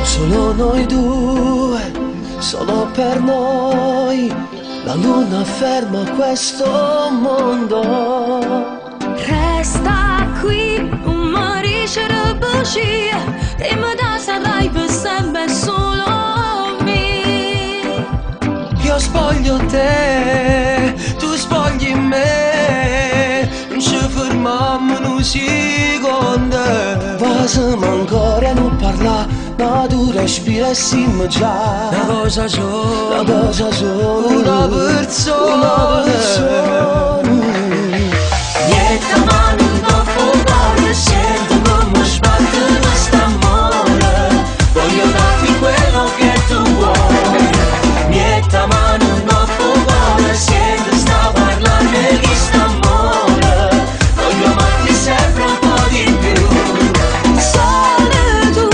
Solo noi due, solo per noi, la luna ferma questo mondo. Resta qui, non morisce di bugia, e mi dà sarai per sempre solo me. Io spoglio te, tu spogli me, non ci fermiamo un secondo. Pasamo ancora a non parlare, ma tu respira e siamo già una cosa sola, una persona, Niente mano dopo cuore, sento come sbatte quest'amore, voglio darti quello che tu vuoi. Niente mano dopo cuore, sento sta parlando di quest'amore, voglio amarti sempre un po' di più. Solo tu,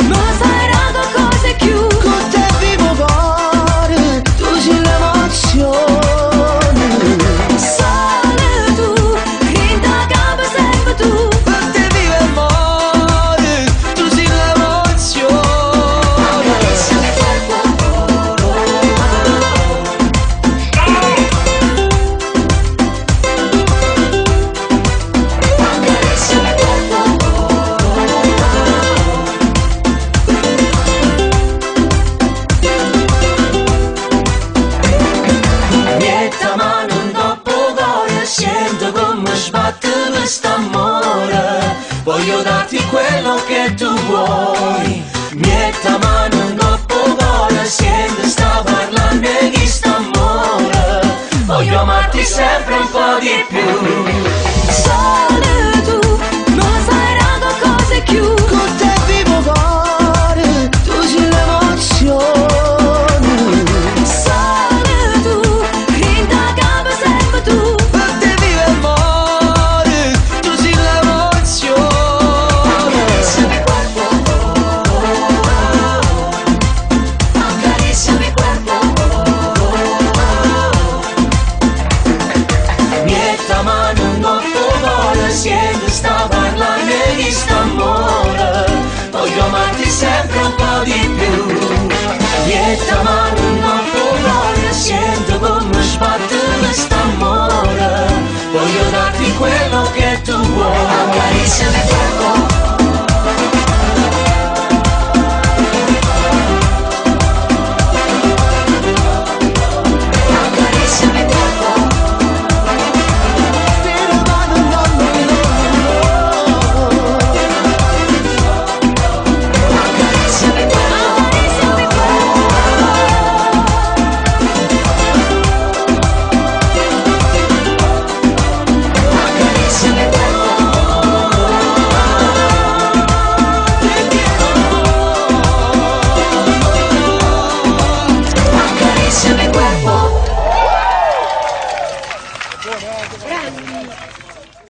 mi sai dato cose più. con te vivo cuore, tu sei l'emozione. Solo tu, grinda capo sempre tu. Per te vivo amore, tu sei l'emozione. Niente mano dopo cuore, sento come sbatte quest'amore, voglio darti quello che tu vuoi.